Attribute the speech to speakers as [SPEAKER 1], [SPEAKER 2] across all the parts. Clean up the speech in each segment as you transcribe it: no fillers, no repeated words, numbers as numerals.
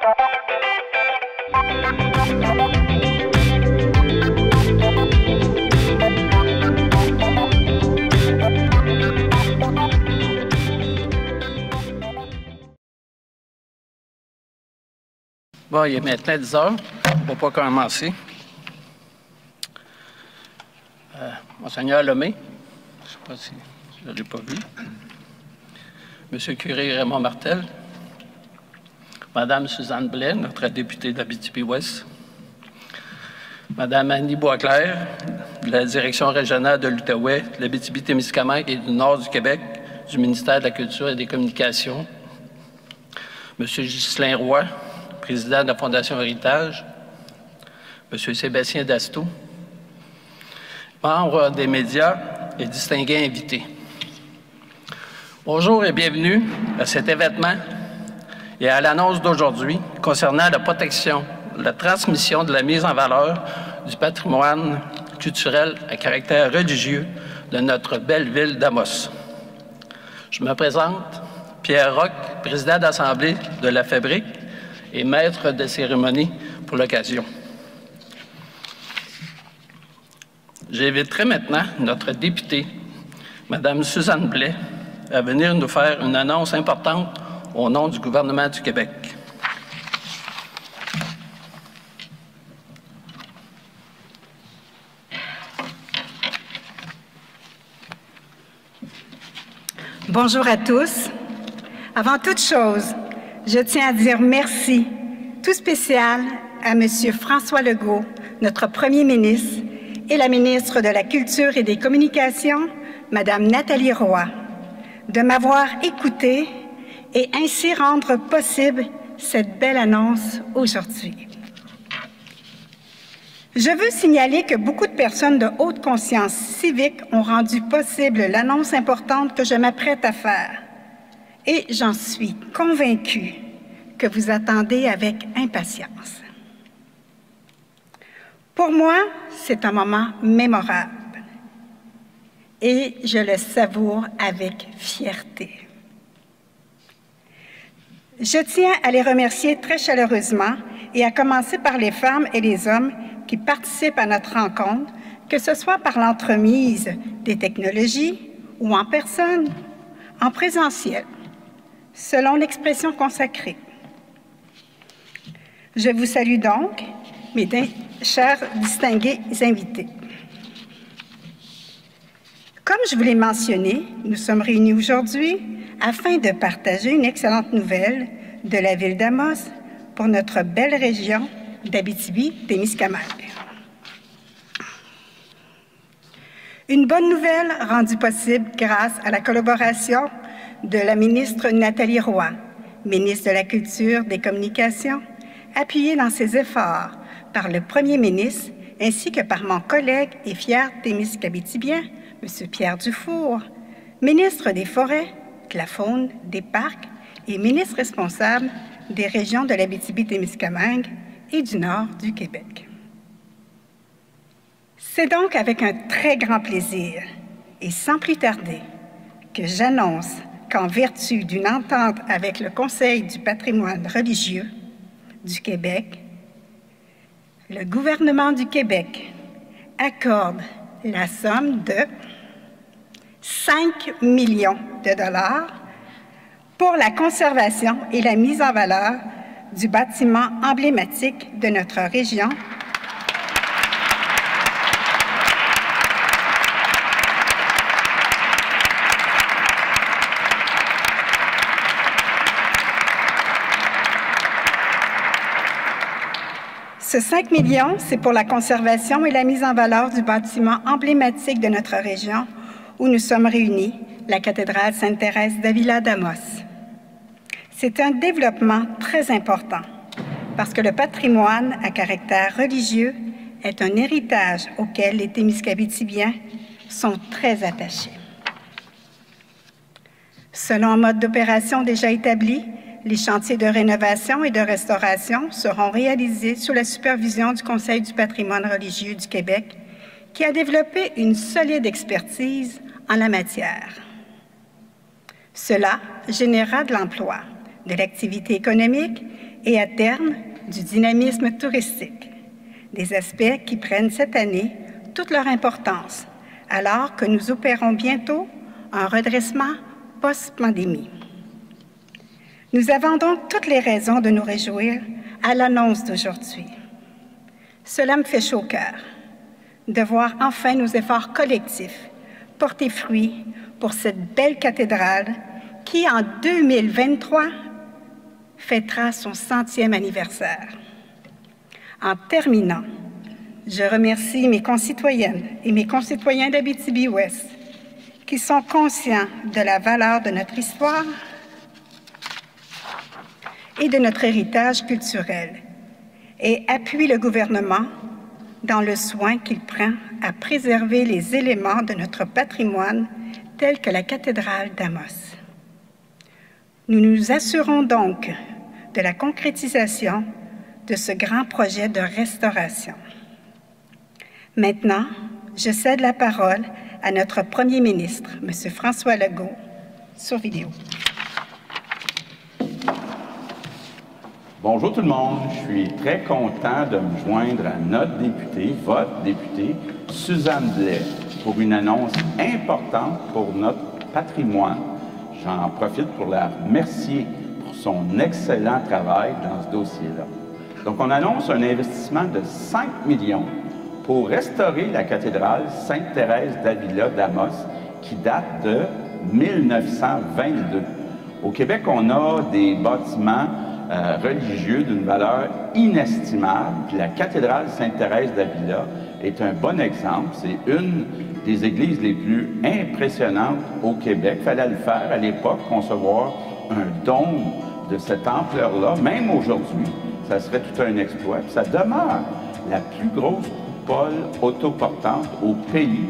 [SPEAKER 1] Bon, il est maintenant 10 heures. On ne va pas commencer. Monseigneur Lemay, je ne sais pas si je ne l'ai pas vu. Monsieur le curé Raymond Martel. Madame Suzanne Blais, notre députée d'Abitibi-Ouest. Madame Annie Boisclair, de la direction régionale de l'Outaouais, de l'Abitibi-Témiscamingue et du Nord du Québec, du ministère de la Culture et des Communications. Monsieur Ghislain Roy, président de la Fondation Héritage, M. Sébastien Dasteau, membres des médias et distingués invités. Bonjour et bienvenue à cet événement et à l'annonce d'aujourd'hui concernant la protection, la transmission de la mise en valeur du patrimoine culturel à caractère religieux de notre belle ville d'Amos. Je me présente, Pierre Roch, président d'Assemblée de la Fabrique et maître de cérémonie pour l'occasion. J'inviterai maintenant notre députée, Mme Suzanne Blais, à venir nous faire une annonce importante au nom du gouvernement du Québec.
[SPEAKER 2] Bonjour à tous. Avant toute chose, je tiens à dire merci tout spécial à M. François Legault, notre Premier ministre, et la ministre de la Culture et des Communications, Mme Nathalie Roy, de m'avoir écouté et ainsi rendre possible cette belle annonce aujourd'hui. Je veux signaler que beaucoup de personnes de haute conscience civique ont rendu possible l'annonce importante que je m'apprête à faire. Et j'en suis convaincue que vous attendez avec impatience. Pour moi, c'est un moment mémorable et je le savoure avec fierté. Je tiens à les remercier très chaleureusement et à commencer par les femmes et les hommes qui participent à notre rencontre, que ce soit par l'entremise des technologies ou en personne, en présentiel, selon l'expression consacrée. Je vous salue donc, mes chers distingués invités. Comme je vous l'ai mentionné, nous sommes réunis aujourd'hui afin de partager une excellente nouvelle de la ville d'Amos pour notre belle région d'Abitibi-Témiscamingue. Une bonne nouvelle rendue possible grâce à la collaboration de la ministre Nathalie Roy, ministre de la Culture, des Communications, appuyée dans ses efforts par le Premier ministre ainsi que par mon collègue et fier témiscabitibien, M. Pierre Dufour, ministre des Forêts, de la Faune, des Parcs et ministre responsable des régions de l'Abitibi-Témiscamingue et du Nord du Québec. C'est donc avec un très grand plaisir et sans plus tarder que j'annonce qu'en vertu d'une entente avec le Conseil du patrimoine religieux du Québec, le gouvernement du Québec accorde la somme de 5 millions de dollars pour la conservation et la mise en valeur du bâtiment emblématique de notre région, Ce 5 millions, c'est pour la conservation et la mise en valeur du bâtiment emblématique de notre région où nous sommes réunis, la cathédrale Sainte-Thérèse d'Avila d'Amos. C'est un développement très important parce que le patrimoine à caractère religieux est un héritage auquel les Témiscabitibiens sont très attachés. Selon un mode d'opération déjà établi, les chantiers de rénovation et de restauration seront réalisés sous la supervision du Conseil du patrimoine religieux du Québec, qui a développé une solide expertise en la matière. Cela générera de l'emploi, de l'activité économique et à terme du dynamisme touristique, des aspects qui prennent cette année toute leur importance, alors que nous opérons bientôt un redressement post-pandémie. Nous avons donc toutes les raisons de nous réjouir à l'annonce d'aujourd'hui. Cela me fait chaud au cœur de voir enfin nos efforts collectifs porter fruit pour cette belle cathédrale qui, en 2023, fêtera son 100e anniversaire. En terminant, je remercie mes concitoyennes et mes concitoyens d'Abitibi-Ouest qui sont conscients de la valeur de notre histoire et de notre héritage culturel et appuient le gouvernement dans le soin qu'il prend à préserver les éléments de notre patrimoine tels que la cathédrale d'Amos. Nous nous assurons donc de la concrétisation de ce grand projet de restauration. Maintenant, je cède la parole à notre Premier ministre, M. François Legault, sur vidéo.
[SPEAKER 3] Bonjour tout le monde, je suis très content de me joindre à notre députée, votre députée, Suzanne Blais, pour une annonce importante pour notre patrimoine. J'en profite pour la remercier pour son excellent travail dans ce dossier-là. Donc, on annonce un investissement de 5 millions pour restaurer la cathédrale Sainte-Thérèse d'Avila d'Amos, qui date de 1922. Au Québec, on a des bâtiments religieux d'une valeur inestimable. Puis la cathédrale Sainte-Thérèse d'Avila est un bon exemple. C'est une des églises les plus impressionnantes au Québec. Il fallait le faire à l'époque, concevoir un dôme de cette ampleur-là. Même aujourd'hui, ça serait tout un exploit. Puis ça demeure la plus grosse coupole autoportante au pays.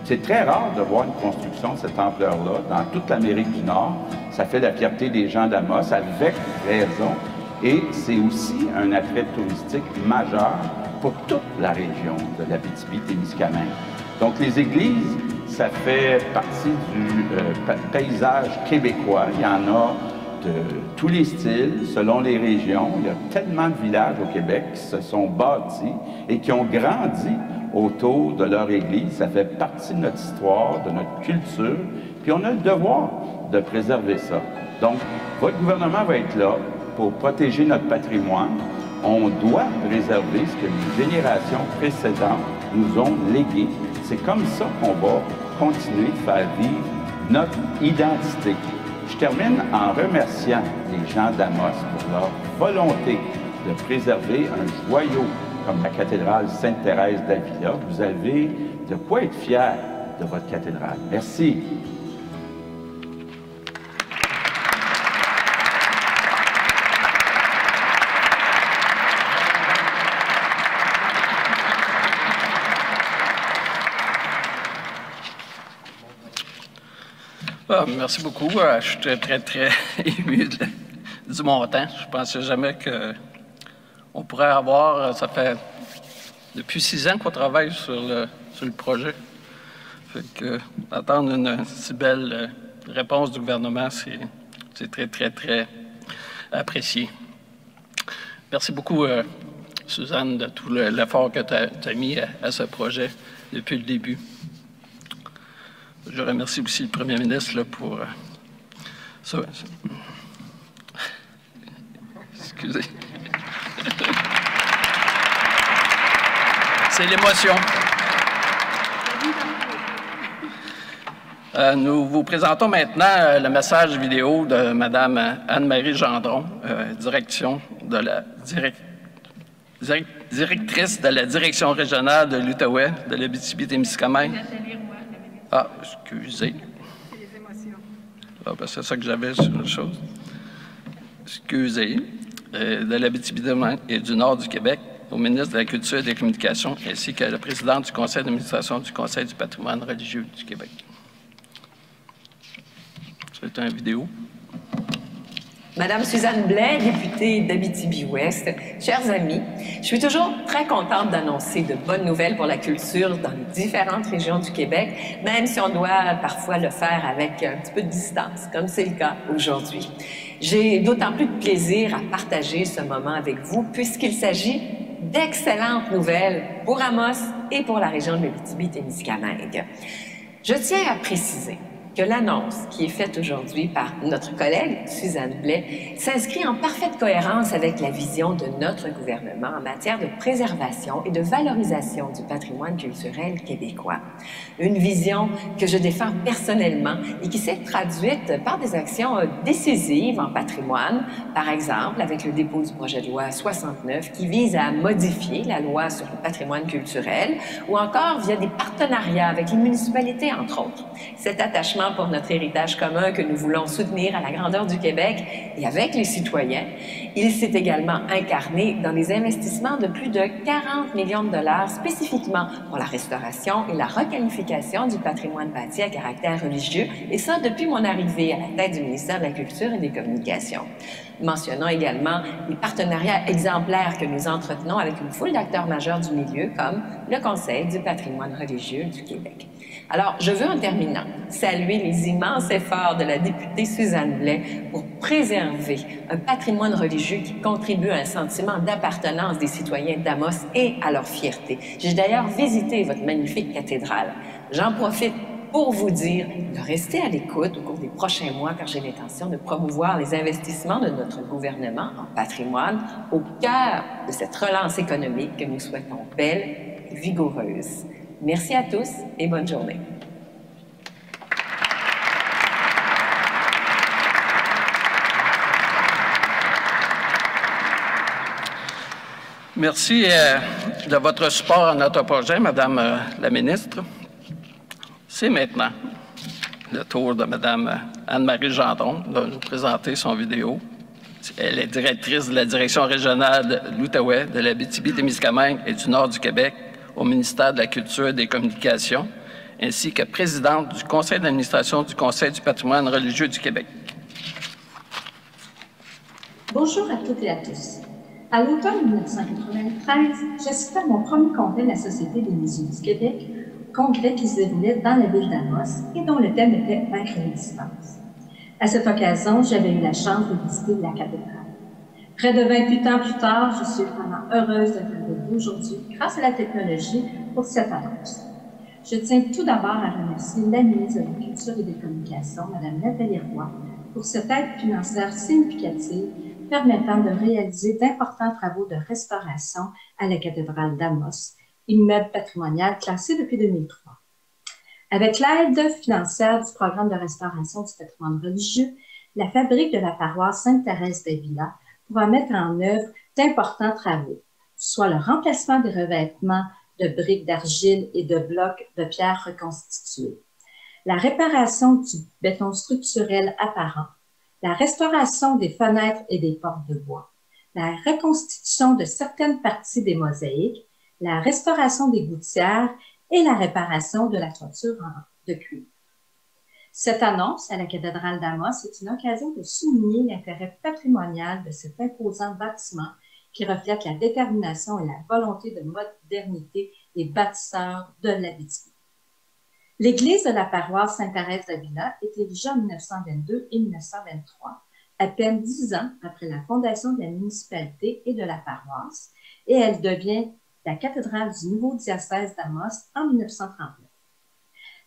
[SPEAKER 3] C'est très rare de voir une construction de cette ampleur-là dans toute l'Amérique du Nord. Ça fait la fierté des gens d'Amos, avec raison. Et c'est aussi un attrait touristique majeur pour toute la région de l'Abitibi-Témiscamingue. Donc, les églises, ça fait partie du paysage québécois. Il y en a de tous les styles, selon les régions. Il y a tellement de villages au Québec qui se sont bâtis et qui ont grandi autour de leur église. Ça fait partie de notre histoire, de notre culture, puis on a le devoir de préserver ça. Donc, votre gouvernement va être là pour protéger notre patrimoine. On doit préserver ce que les générations précédentes nous ont légué. C'est comme ça qu'on va continuer de faire vivre notre identité. Je termine en remerciant les gens d'Amos pour leur volonté de préserver un joyau comme la cathédrale Sainte-Thérèse d'Avila. Vous avez de quoi être fiers de votre cathédrale. Merci.
[SPEAKER 1] Ah, merci beaucoup. Je suis très ému du montant. Je ne pensais jamais qu'on pourrait avoir... Ça fait depuis 6 ans qu'on travaille sur le projet. Fait que attendre une si belle réponse du gouvernement, c'est très apprécié. Merci beaucoup, Suzanne, de tout l'effort que tu as mis à ce projet depuis le début. Je remercie aussi le premier ministre là, pour ça. Excusez. C'est l'émotion. Nous vous présentons maintenant le message vidéo de Mme Anne-Marie Gendron, directrice de la direction régionale de l'Outaouais de l'Abitibi-Témiscamingue. Ah, excusez.
[SPEAKER 2] C'est les émotions.
[SPEAKER 1] Ah, ben c'est ça que j'avais sur une chose. Excusez. De l'Abitibi-Témiscamingue et du Nord du Québec, au ministre de la Culture et des Communications, ainsi que la présidente du Conseil d'administration du Conseil du patrimoine religieux du Québec. C'est une vidéo.
[SPEAKER 4] Madame Suzanne Blais, députée d'Abitibi-Ouest, chers amis, je suis toujours très contente d'annoncer de bonnes nouvelles pour la culture dans les différentes régions du Québec, même si on doit parfois le faire avec un petit peu de distance, comme c'est le cas aujourd'hui. J'ai d'autant plus de plaisir à partager ce moment avec vous puisqu'il s'agit d'excellentes nouvelles pour Amos et pour la région de l'Abitibi-Témiscamingue. Je tiens à préciser que l'annonce qui est faite aujourd'hui par notre collègue Suzanne Blais s'inscrit en parfaite cohérence avec la vision de notre gouvernement en matière de préservation et de valorisation du patrimoine culturel québécois. Une vision que je défends personnellement et qui s'est traduite par des actions décisives en patrimoine, par exemple avec le dépôt du projet de loi 69 qui vise à modifier la loi sur le patrimoine culturel ou encore via des partenariats avec les municipalités, entre autres. Cet attachement pour notre héritage commun que nous voulons soutenir à la grandeur du Québec et avec les citoyens, il s'est également incarné dans les investissements de plus de 40 millions de dollars spécifiquement pour la restauration et la requalification du patrimoine bâti à caractère religieux, et ça depuis mon arrivée à la tête du ministère de la Culture et des Communications. Mentionnons également les partenariats exemplaires que nous entretenons avec une foule d'acteurs majeurs du milieu, comme le Conseil du patrimoine religieux du Québec. Alors, je veux en terminant saluer les immenses efforts de la députée Suzanne Blais pour préserver un patrimoine religieux qui contribue à un sentiment d'appartenance des citoyens d'Amos et à leur fierté. J'ai d'ailleurs visité votre magnifique cathédrale. J'en profite pour vous dire de rester à l'écoute au cours des prochains mois car j'ai l'intention de promouvoir les investissements de notre gouvernement en patrimoine au cœur de cette relance économique que nous souhaitons belle et vigoureuse. Merci à tous et bonne journée.
[SPEAKER 1] Merci de votre support à notre projet, Madame la ministre. C'est maintenant le tour de Madame Anne-Marie Gendron de nous présenter son vidéo. Elle est directrice de la direction régionale de l'Outaouais, de l'Abitibi-Témiscamingue et du Nord du Québec au ministère de la Culture et des Communications, ainsi que présidente du conseil d'administration du Conseil du patrimoine religieux du Québec.
[SPEAKER 5] Bonjour à toutes et à tous. À l'automne 1993, j'assistais à mon premier congrès de la Société des musées du Québec, congrès qui se déroulait dans la ville d'Amos et dont le thème était « Vaincre les distances ». À cette occasion, j'avais eu la chance de visiter la cathédrale. Près de 28 ans plus tard, je suis vraiment heureuse d'être avec vous aujourd'hui grâce à la technologie pour cette annonce. Je tiens tout d'abord à remercier la ministre de la Culture et des Communications, Mme Nathalie Roy, pour cette aide financière significative permettant de réaliser d'importants travaux de restauration à la cathédrale d'Amos, immeuble patrimonial classé depuis 2003. Avec l'aide financière du programme de restauration du patrimoine religieux, la fabrique de la paroisse Sainte-Thérèse d'Avila pourra mettre en œuvre d'importants travaux, soit le remplacement des revêtements de briques d'argile et de blocs de pierre reconstitués, la réparation du béton structurel apparent, la restauration des fenêtres et des portes de bois, la reconstitution de certaines parties des mosaïques, la restauration des gouttières et la réparation de la toiture de cuivre. Cette annonce à la cathédrale d'Amos est une occasion de souligner l'intérêt patrimonial de cet imposant bâtiment qui reflète la détermination et la volonté de modernité des bâtisseurs de l'Abitibi. L'église de la paroisse Sainte-Thérèse d'Avila est érigée en 1922 et 1923, à peine 10 ans après la fondation de la municipalité et de la paroisse, et elle devient la cathédrale du nouveau diocèse d'Amos en 1939.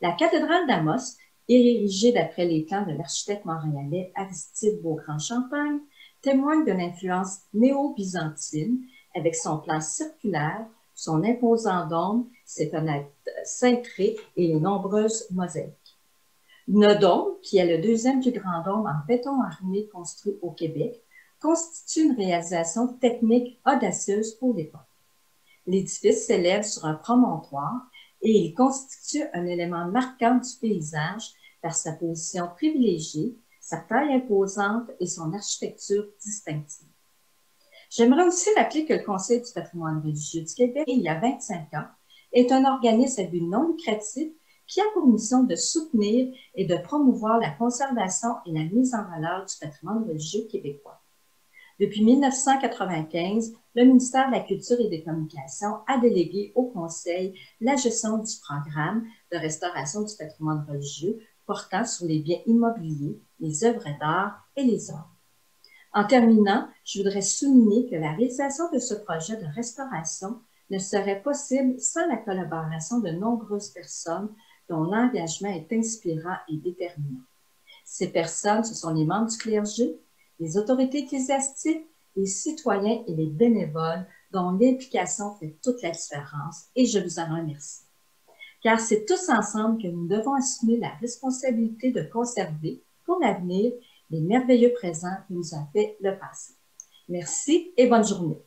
[SPEAKER 5] La cathédrale d'Amos, érigée d'après les plans de l'architecte montréalais Aristide Beaugrand-Champagne, témoigne de l'influence néo-byzantine avec son plan circulaire, son imposant dôme, ses fenêtres cintrées et les nombreuses mosaïques. Le dôme, qui est le deuxième plus grand dôme en béton armé construit au Québec, constitue une réalisation technique audacieuse pour l'époque. L'édifice s'élève sur un promontoire et il constitue un élément marquant du paysage par sa position privilégiée, sa taille imposante et son architecture distinctive. J'aimerais aussi rappeler que le Conseil du patrimoine religieux du Québec, il y a 25 ans, est un organisme à but non lucratif qui a pour mission de soutenir et de promouvoir la conservation et la mise en valeur du patrimoine religieux québécois. Depuis 1995, le ministère de la Culture et des Communications a délégué au Conseil la gestion du programme de restauration du patrimoine religieux portant sur les biens immobiliers, les œuvres d'art et les œuvres. En terminant, je voudrais souligner que la réalisation de ce projet de restauration ne serait possible sans la collaboration de nombreuses personnes dont l'engagement est inspirant et déterminant. Ces personnes, ce sont les membres du clergé, les autorités ecclésiastiques, les citoyens et les bénévoles dont l'implication fait toute la différence et je vous en remercie. Car c'est tous ensemble que nous devons assumer la responsabilité de conserver pour l'avenir les merveilleux présents que nous a fait le passé. Merci et bonne journée.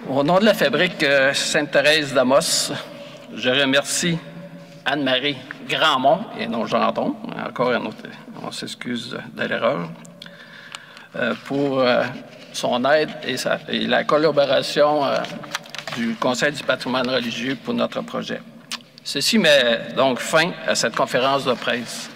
[SPEAKER 1] Au nom de la fabrique Sainte-Thérèse d'Amos, je remercie Anne-Marie Grandmont et non Jean-Anton, encore un autre, on s'excuse de l'erreur, pour son aide et la collaboration du Conseil du patrimoine religieux pour notre projet. Ceci met donc fin à cette conférence de presse.